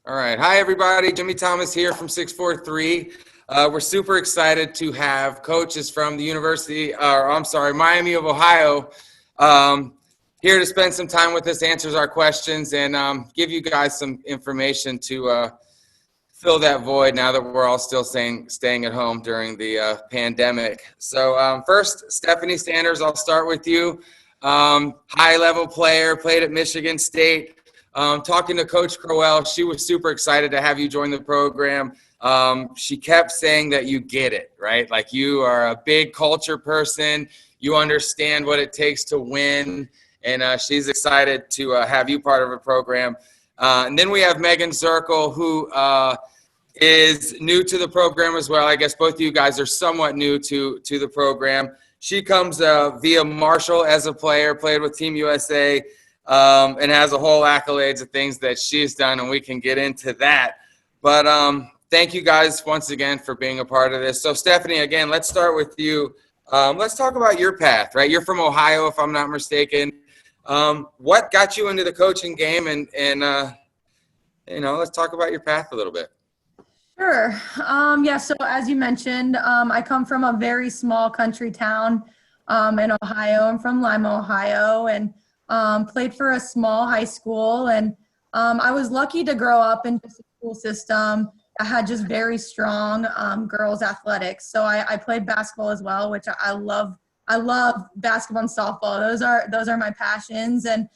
All right. Hi, everybody. Jimmy Thomas here from 643. We're super excited to have coaches from the Miami of Ohio, here to spend some time with us, answers our questions, and give you guys some information to fill that void now that we're all still staying at home during the pandemic. So first, Stephanie Sanders, I'll start with you. High-level player, played at Michigan State. Talking to Coach Crowell, she was super excited to have you join the program. She kept saying that you get it, right? Like you are a big culture person. You understand what it takes to win, and she's excited to have you part of her program. And then we have Megan Zirkle, who is new to the program as well. I guess both of you guys are somewhat new to the program. She comes via Marshall as a player, played with Team USA, and has a whole accolades of things that she's done, and we can get into that. But thank you guys once again for being a part of this. So Stephanie, again, let's start with you. Let's talk about your path, right? You're from Ohio, if I'm not mistaken. What got you into the coaching game, and let's talk about your path a little bit. Sure. So as you mentioned, I come from a very small country town in Ohio. I'm from Lima, Ohio, and played for a small high school. And I was lucky to grow up in just a school system that had just very strong girls athletics. So I played basketball as well, which I love. I love basketball and softball. Those are my passions. And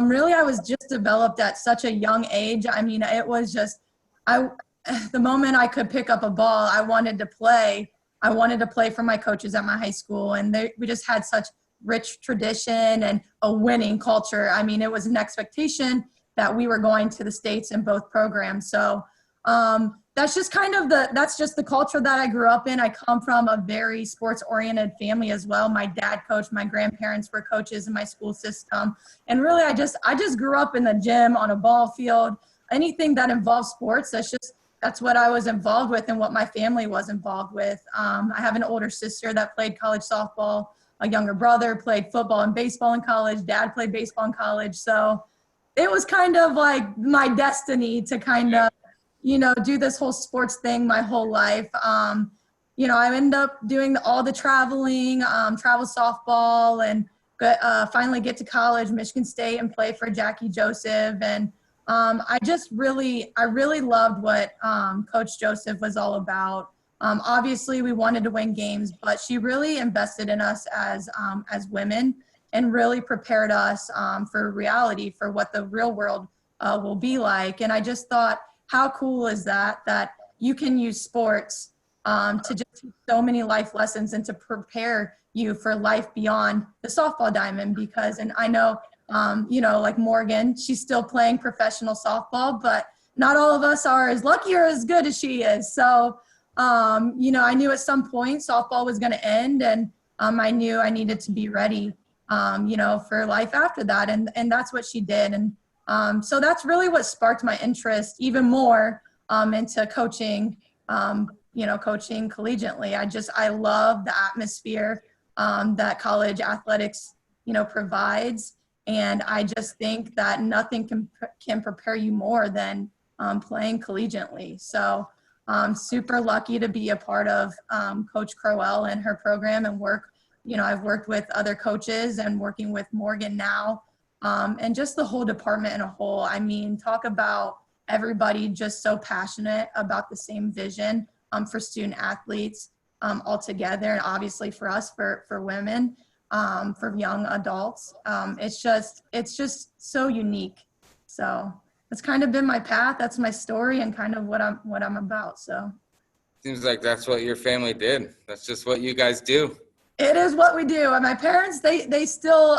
really, I was just developed at such a young age. I mean, it was just the moment I could pick up a ball, I wanted to play. I wanted to play for my coaches at my high school, and we just had such rich tradition and a winning culture. I mean, it was an expectation that we were going to the States in both programs. So that's just the culture that I grew up in. I come from a very sports-oriented family as well. My dad coached, my grandparents were coaches in my school system. And really, I just grew up in the gym, on a ball field, anything that involves sports. That's what I was involved with and what my family was involved with. I have an older sister that played college softball. A younger brother played football and baseball in college. Dad played baseball in college. So it was kind of like my destiny to kind of, do this whole sports thing my whole life. I ended up doing all the traveling, travel softball, and finally get to college, Michigan State, and play for Jackie Joseph. And I really loved what Coach Joseph was all about. Obviously, we wanted to win games, but she really invested in us as women and really prepared us for reality, for what the real world will be like. And I just thought, how cool is that you can use sports to just teach so many life lessons and to prepare you for life beyond the softball diamond. And I know, like Morgan, she's still playing professional softball, but not all of us are as lucky or as good as she is. So, I knew at some point softball was going to end, and I knew I needed to be ready, for life after that. And that's what she did. And so that's really what sparked my interest even more into coaching, coaching collegiately. I love the atmosphere that college athletics, provides. And I just think that nothing can prepare you more than playing collegiately. So I'm super lucky to be a part of Coach Crowell and her program and work. I've worked with other coaches and working with Morgan now, and just the whole department in a whole. I mean, talk about everybody just so passionate about the same vision for student athletes all together, and obviously for us, for women, for young adults. It's just so unique. So that's kind of been my path. That's my story and kind of what I'm about. So seems like that's what your family did. That's just what you guys do. It is what we do. And my parents, they still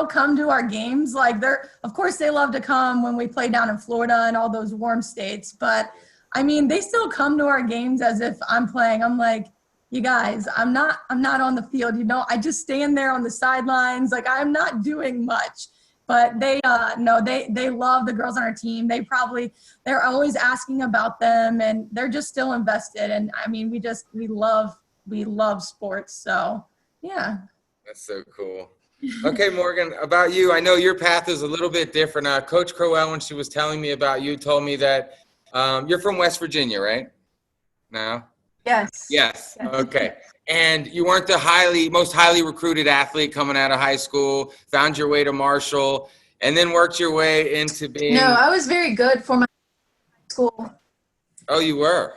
come to our games. Like of course they love to come when we play down in Florida and all those warm states. But I mean, they still come to our games as if I'm playing. I'm like, you guys, I'm not on the field. I just stand there on the sidelines. Like, I'm not doing much. But they love the girls on our team. They're always asking about them, and they're just still invested. And I mean, we love sports. So yeah. That's so cool. Okay, Morgan, about you. I know your path is a little bit different. Coach Crowell, when she was telling me about you, told me that you're from West Virginia, right? No? Yes. Yes. Yes. Okay. And you weren't the most highly recruited athlete coming out of high school, found your way to Marshall, and then worked your way into No, being, I was very good for my school. oh, you were.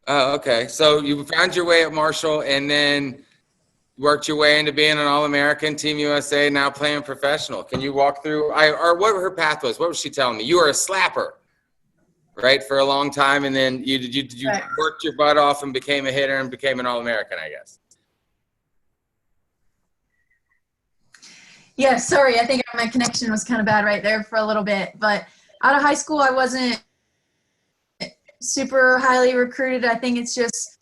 Oh, okay. So you found your way at Marshall and then worked your way into being an All-American, Team USA, now playing professional. Can you walk through, or what her path was? What was she telling me? You were a slapper, right, for a long time, and then you Right. worked your butt off and became a hitter and became an All-American, I guess. Yeah, sorry, I think my connection was kind of bad right there for a little bit. But out of high school, I wasn't super highly recruited. I think it's just,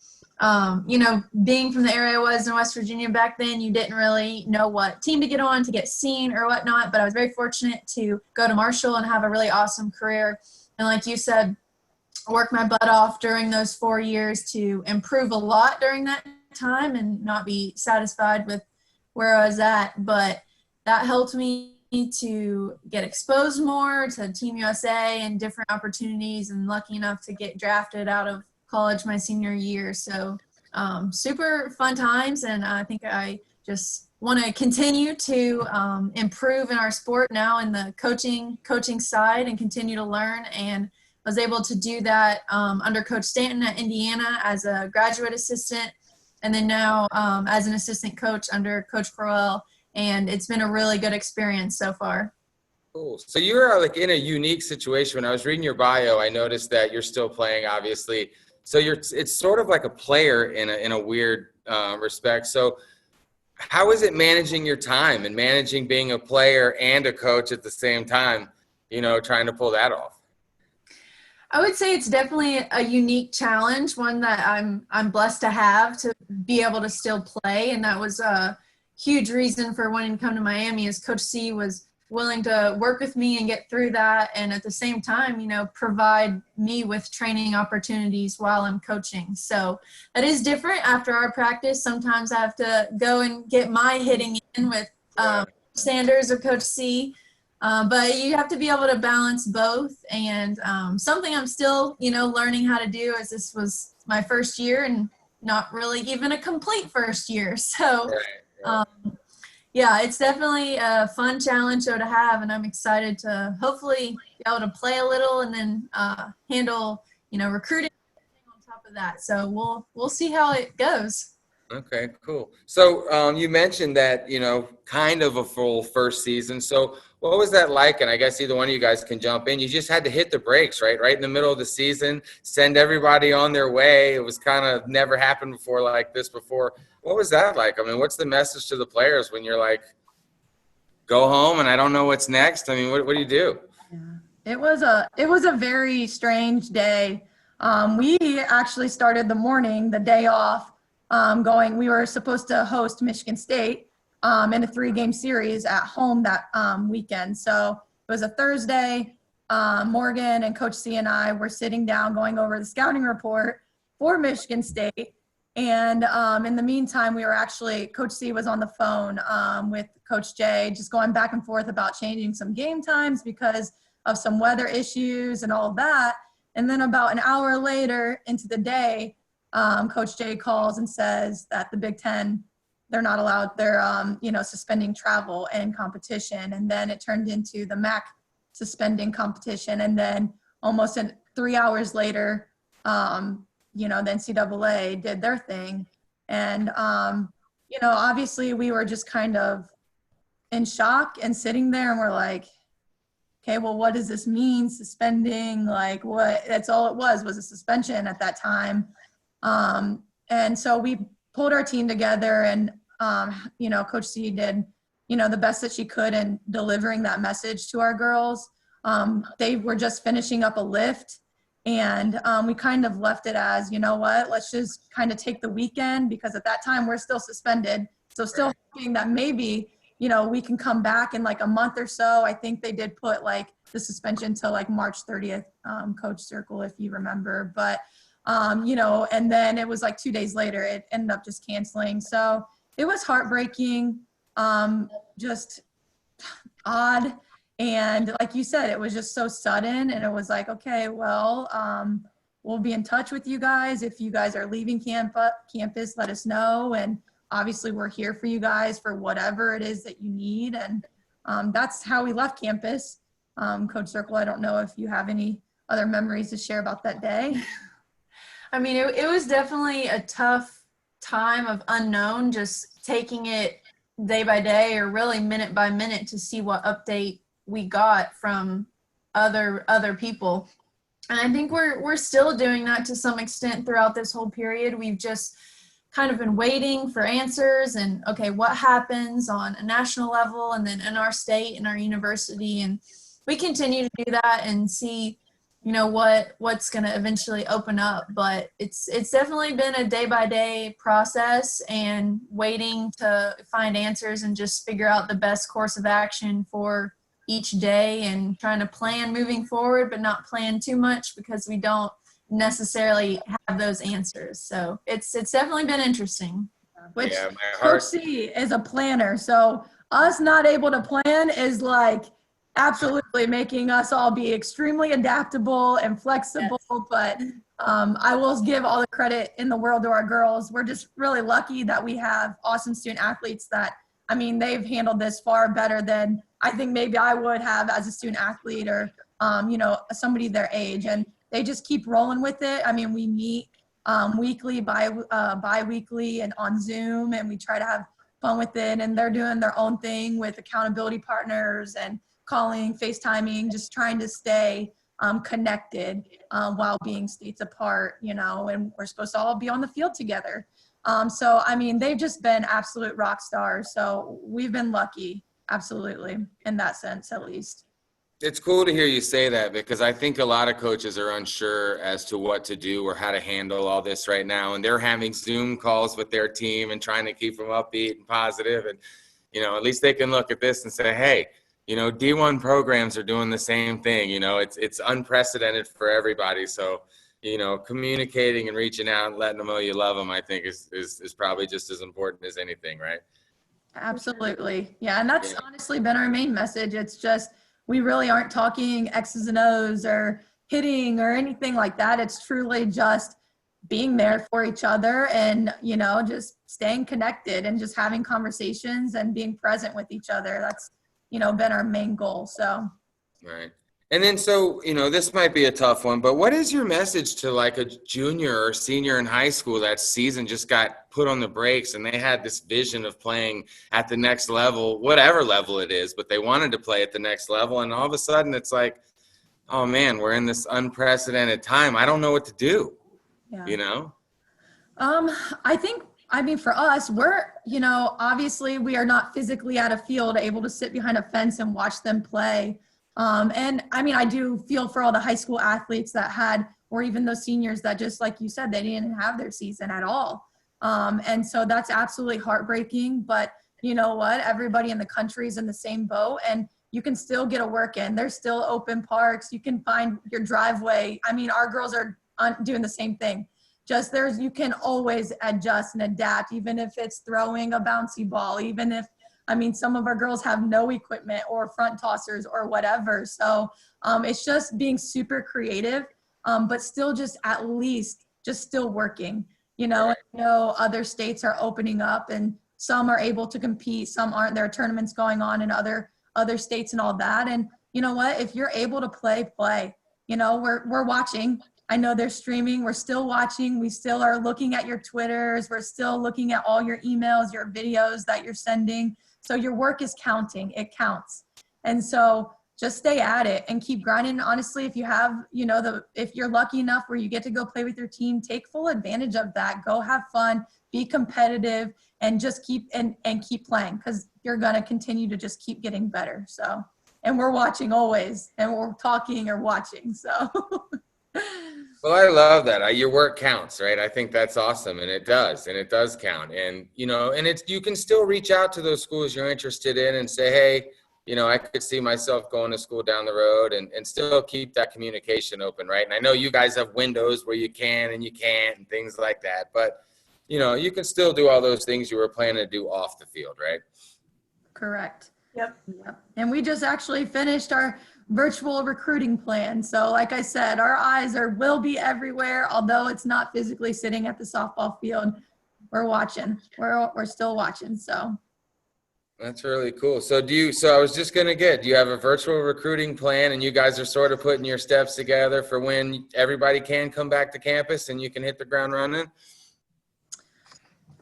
being from the area I was in West Virginia back then, you didn't really know what team to get on to get seen or whatnot. But I was very fortunate to go to Marshall and have a really awesome career. And like you said, work my butt off during those 4 years to improve a lot during that time and not be satisfied with where I was at. But that helped me to get exposed more to Team USA and different opportunities, and lucky enough to get drafted out of college my senior year. So super fun times, and I think I just want to continue to improve in our sport now in the coaching side and continue to learn. And was able to do that under Coach Stanton at Indiana as a graduate assistant, and then now as an assistant coach under Coach Crowell. And it's been a really good experience so far. Cool. So you're like in a unique situation. When I was reading your bio, I noticed that you're still playing, obviously. So it's sort of like a player in a weird respect. So how is it managing your time and managing being a player and a coach at the same time, trying to pull that off? I would say it's definitely a unique challenge, one that I'm blessed to have, to be able to still play. And that was a huge reason for wanting to come to Miami, is Coach C was willing to work with me and get through that, and at the same time, provide me with training opportunities while I'm coaching. So that is different after our practice. Sometimes I have to go and get my hitting in with Sanders or Coach C. But you have to be able to balance both. And something I'm still, learning how to do, as this was my first year and not really even a complete first year. So yeah, it's definitely a fun challenge though to have, and I'm excited to hopefully be able to play a little and then handle, recruiting on top of that. So we'll see how it goes. Okay, cool. So you mentioned that, kind of a full first season. So what was that like? And I guess either one of you guys can jump in. You just had to hit the brakes, right? Right in the middle of the season, send everybody on their way. It was kind of never happened before like this before. What was that like? I mean, what's the message to the players when you're like, go home and I don't know what's next? I mean, what do you do? It was a very strange day. We actually started the day off, we were supposed to host Michigan State in a 3-game series at home that weekend. So it was a Thursday. Morgan and Coach C and I were sitting down going over the scouting report for Michigan State. And in the meantime, Coach C was on the phone with Coach J, just going back and forth about changing some game times because of some weather issues and all of that. And then about an hour later into the day, Coach J calls and says that the Big Ten, they're not allowed, they're, suspending travel and competition. And then it turned into the MAC suspending competition. And then almost 3 hours later, the NCAA did their thing. And, obviously we were just kind of in shock and sitting there and we're like, okay, well, what does this mean? Suspending, like what? That's all it was a suspension at that time. And so we pulled our team together and, Coach C did, the best that she could in delivering that message to our girls. They were just finishing up a lift. And we kind of left it as, let's just kind of take the weekend, because at that time we're still suspended. So still hoping that maybe, we can come back in like a month or so. I think they did put like the suspension till like March 30th, Coach Circle, if you remember. But, and then it was like 2 days later, it ended up just canceling. So it was heartbreaking, just odd. And like you said, it was just so sudden, and it was like, okay, well, we'll be in touch with you guys. If you guys are leaving campus, let us know. And obviously we're here for you guys for whatever it is that you need. And that's how we left campus. Coach Circle, I don't know if you have any other memories to share about that day. I mean, it was definitely a tough time of unknown, just taking it day by day or really minute by minute to see what update we got from other people. And I think we're still doing that to some extent throughout this whole period. We've just kind of been waiting for answers and, okay, what happens on a national level and then in our state and our university. And we continue to do that and see, you know, what's going to eventually open up. But it's definitely been a day by day process and waiting to find answers and just figure out the best course of action for each day and trying to plan moving forward, but not plan too much because we don't necessarily have those answers. So it's definitely been interesting. Which Coach C is a planner. So us not able to plan is like absolutely making us all be extremely adaptable and flexible. Yes. But I will give all the credit in the world to our girls. We're just really lucky that we have awesome student athletes that, I mean, they've handled this far better than I think maybe I would have as a student athlete or, you know, somebody their age. And they just keep rolling with it. I mean, we meet weekly, bi-weekly and on Zoom, and we try to have fun with it. And they're doing their own thing with accountability partners and calling, FaceTiming, just trying to stay connected while being states apart, you know, and we're supposed to all be on the field together. So, I mean, they've just been absolute rock stars. So we've been lucky, absolutely, in that sense, at least. It's cool to hear you say that because I think a lot of coaches are unsure as to what to do or how to handle all this right now. And they're having Zoom calls with their team and trying to keep them upbeat and positive. And, you know, at least they can look at this and say, hey, you know, D1 programs are doing the same thing. You know, it's unprecedented for everybody. So, you know, communicating and reaching out and letting them know you love them, I think is probably just as important as anything, right? Absolutely. Yeah. And that's honestly been our main message. It's just, we really aren't talking X's and O's or hitting or anything like that. It's truly just being there for each other and, you know, just staying connected and just having conversations and being present with each other. That's, you know, been our main goal. So. Right. And then, so, you know, this might be a tough one, but what is your message to like a junior or senior in high school that season just got put on the brakes and they had this vision of playing at the next level, whatever level it is, but they wanted to play at the next level. And all of a sudden it's like, oh man, we're in this unprecedented time. I don't know what to do, you know? I think, I mean, for us, we're, you know, obviously we are not physically at a field able to sit behind a fence and watch them play. And I mean, I do feel for all the high school athletes that had, or even those seniors that just, like you said, they didn't have their season at all. And so that's absolutely heartbreaking, but you know what, everybody in the country is in the same boat and you can still get a work in. There's still open parks. You can find your driveway. I mean, our girls are doing the same thing. Just you can always adjust and adapt, even if it's throwing a bouncy ball, even if, I mean, some of our girls have no equipment or front tossers or whatever. So it's just being super creative, but still just at least just still working. You know, I know other states are opening up and some are able to compete. Some aren't. There are tournaments going on in other states and all that. And you know what? If you're able to play. You know, we're watching. I know they're streaming. We're still watching. We still are looking at your Twitters. We're still looking at all your emails, your videos that you're sending. So your work is counting. It counts. And so just stay at it and keep grinding. Honestly, if you have, you know, if you're lucky enough where you get to go play with your team, take full advantage of that. Go have fun, be competitive, and just keep keep playing because you're going to continue to just keep getting better. So, and we're watching always, and we're talking or watching. So. Well, I love that. Your work counts, right? I think that's awesome. And it does count. And, you know, and you can still reach out to those schools you're interested in and say, hey, you know, I could see myself going to school down the road and still keep that communication open, right? And I know you guys have windows where you can and you can't and things like that. But, you can still do all those things you were planning to do off the field, right? Correct. Yep. Yep. And we just actually finished our virtual recruiting plan. So like I said, our eyes will be everywhere, although it's not physically sitting at the softball field. We're watching. We're still watching. So That's really cool. So I was just do you have a virtual recruiting plan, and you guys are sort of putting your steps together for when everybody can come back to campus and you can hit the ground running?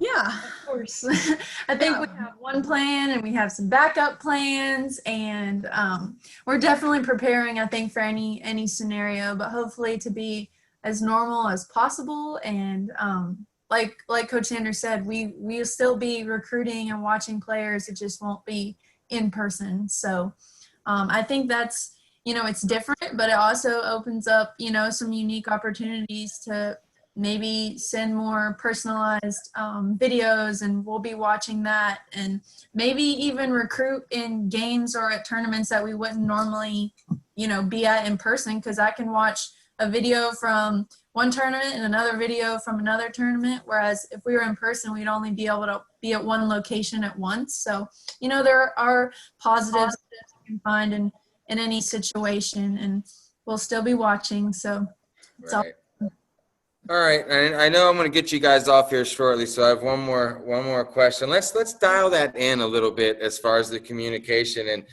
yeah. Of course. I think we have one plan and we have some backup plans, and we're definitely preparing, I think, for any scenario, but hopefully to be as normal as possible. And like Coach Sanders said, we'll still be recruiting and watching players. It just won't be in person. So I think that's, it's different, but it also opens up, some unique opportunities to maybe send more personalized videos, and we'll be watching that, and maybe even recruit in games or at tournaments that we wouldn't normally, be at in person, because I can watch a video from one tournament and another video from another tournament, whereas if we were in person, we'd only be able to be at one location at once. So, there are positives you can find in any situation, and we'll still be watching. So it's all. Right. All right, and I know I'm going to get you guys off here shortly, so I have one more question. Let's dial that in a little bit as far as the communication, and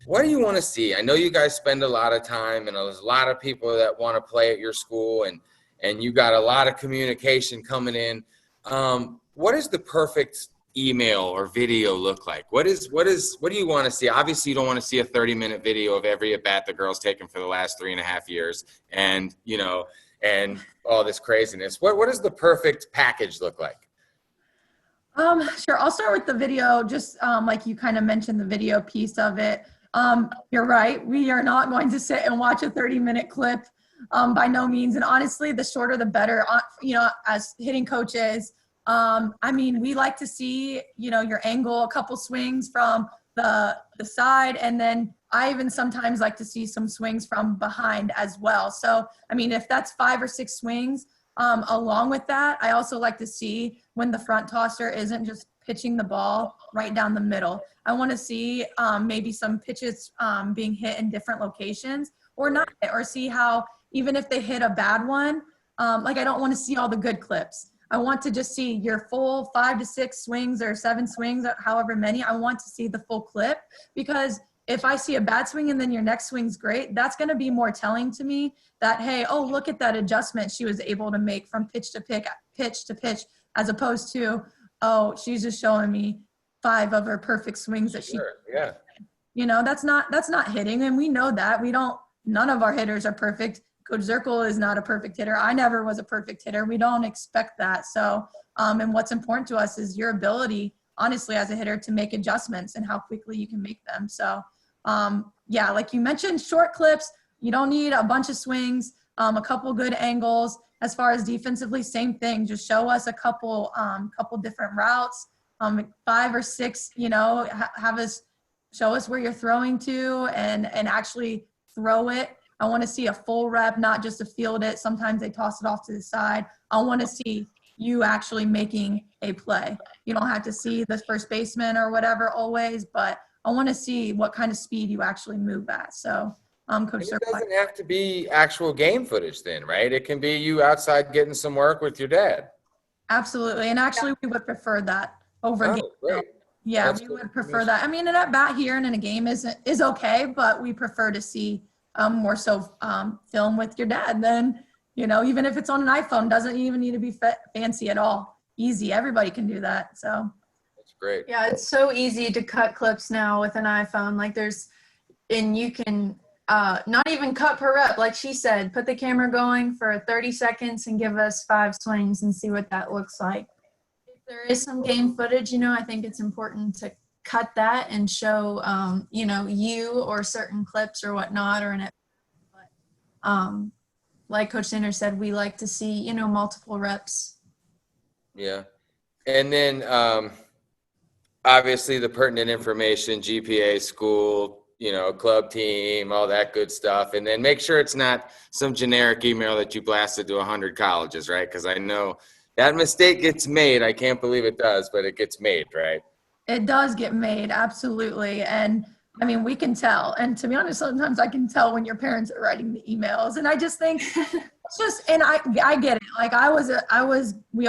what do you want to see? I know you guys spend a lot of time, and there's a lot of people that want to play at your school, and you got a lot of communication coming in. What does the perfect email or video look like? What do you want to see? Obviously, you don't want to see a 30-minute video of every at bat the girls taken for the last 3.5 years, and and all this craziness. What does the perfect package look like? Sure. I'll start with the video, just like you kind of mentioned the video piece of it. You're right. We are not going to sit and watch a 30-minute clip by no means. And honestly, the shorter, the better, as hitting coaches. We like to see, your angle, a couple swings from the side, and then I even sometimes like to see some swings from behind as well. So, if that's 5 or 6 swings, along with that, I also like to see when the front tosser isn't just pitching the ball right down the middle. I want to see maybe some pitches being hit in different locations, or not, or see how, even if they hit a bad one, I don't want to see all the good clips. I want to just see your full 5 to 6 swings or 7 swings, however many. I want to see the full clip, because if I see a bad swing and then your next swing's great, that's going to be more telling to me that, hey, oh, look at that adjustment she was able to make from pitch to pitch, as opposed to, oh, she's just showing me 5 of her perfect swings that Sure, yeah. that's not hitting. And we know that. None of our hitters are perfect. Coach Zirkle is not a perfect hitter. I never was a perfect hitter. We don't expect that. So, and what's important to us is your ability, honestly, as a hitter, to make adjustments and how quickly you can make them. So, like you mentioned, short clips, you don't need a bunch of swings, a couple good angles. As far as defensively, same thing. Just show us a couple different routes, 5 or 6, have us show us where you're throwing to and actually throw it. I want to see a full rep, not just to field it. Sometimes they toss it off to the side. I want to see you actually making a play. You don't have to see the first baseman or whatever always, but I want to see what kind of speed you actually move at. So, Coach It doesn't have to be actual game footage then, right? It can be you outside getting some work with your dad. Absolutely. And actually, we would prefer that over game. Great. Yeah, That's we good would prefer that. An at bat here and in a game is okay, but we prefer to see more so film with your dad than, even if it's on an iPhone, doesn't even need to be fancy at all. Easy. Everybody can do that. So that's great. Yeah, it's so easy to cut clips now with an iPhone. And you can not even cut per rep. Like she said, put the camera going for 30 seconds and give us 5 swings and see what that looks like. If there is some game footage, I think it's important to cut that and show, you or certain clips or whatnot, or like Coach Sanders said, we like to see, multiple reps. Yeah. And then obviously the pertinent information, GPA, school, club team, all that good stuff. And then make sure it's not some generic email that you blasted to 100 colleges, right? Because I know that mistake gets made. I can't believe it does, but it gets made, right? It does get made, absolutely. And I mean, we can tell. And to be honest, sometimes I can tell when your parents are writing the emails. And I just think it's just, and I get it. Like we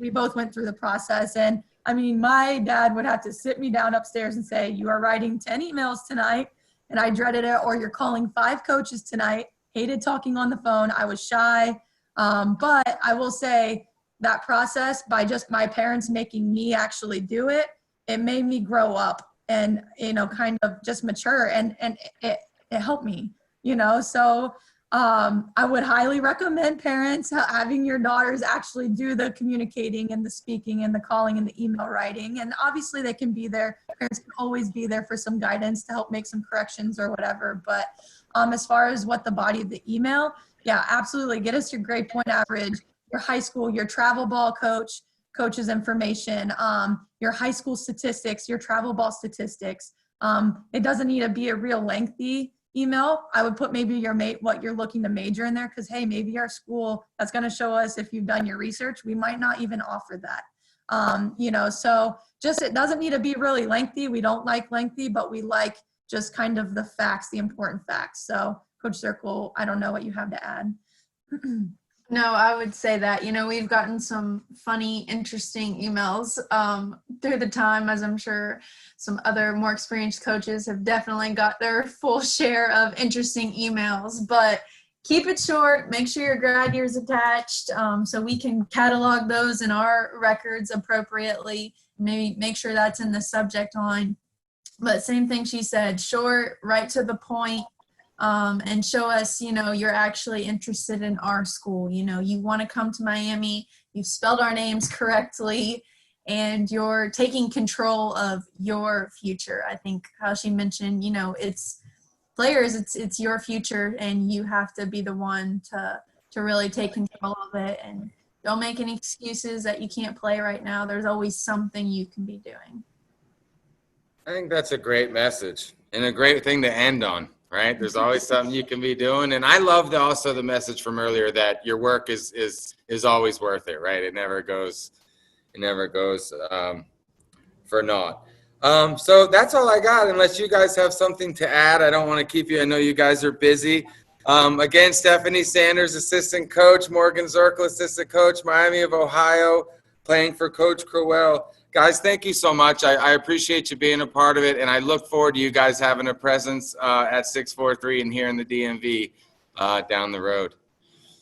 both went through the process. And I mean, my dad would have to sit me down upstairs and say, you are writing 10 emails tonight. And I dreaded it. Or you're calling 5 coaches tonight. Hated talking on the phone. I was shy. But I will say that process, by just my parents making me actually do it, it made me grow up and, kind of just mature, and it helped me, so I would highly recommend parents having your daughters actually do the communicating and the speaking and the calling and the email writing. And obviously they can be there. Parents can always be there for some guidance to help make some corrections or whatever. But as far as what the body of the email, yeah, absolutely. Get us your grade point average, your high school, your travel ball coach's information, your high school statistics, your travel ball statistics. It doesn't need to be a real lengthy email. I would put maybe what you're looking to major in there, because hey, maybe our school, that's going to show us if you've done your research. We might not even offer that. So just, it doesn't need to be really lengthy. We don't like lengthy, but we like just kind of the facts, the important facts. So Coach Circle, I don't know what you have to add. No, I would say that, we've gotten some funny, interesting emails through the time, as I'm sure some other more experienced coaches have definitely got their full share of interesting emails. But keep it short, make sure your grad year is attached so we can catalog those in our records appropriately. Maybe make sure that's in the subject line. But same thing she said, short, right to the point. And show us, you're actually interested in our school. You want to come to Miami, you've spelled our names correctly, and you're taking control of your future. I think how she mentioned, it's players, it's your future, and you have to be the one to really take control of it. And don't make any excuses that you can't play right now. There's always something you can be doing. I think that's a great message and a great thing to end on. Right? There's always something you can be doing. And I loved also the message from earlier that your work is always worth it, right? It never goes for naught. So that's all I got, unless you guys have something to add. I don't want to keep you. I know you guys are busy. Again, Stephanie Sanders, assistant coach, Morgan Zirkle, assistant coach, Miami of Ohio, playing for Coach Crowell. Guys, thank you so much. I appreciate you being a part of it, and I look forward to you guys having a presence at 643 and here in the DMV down the road.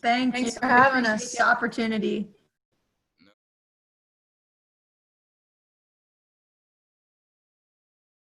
Thanks for having us. The opportunity.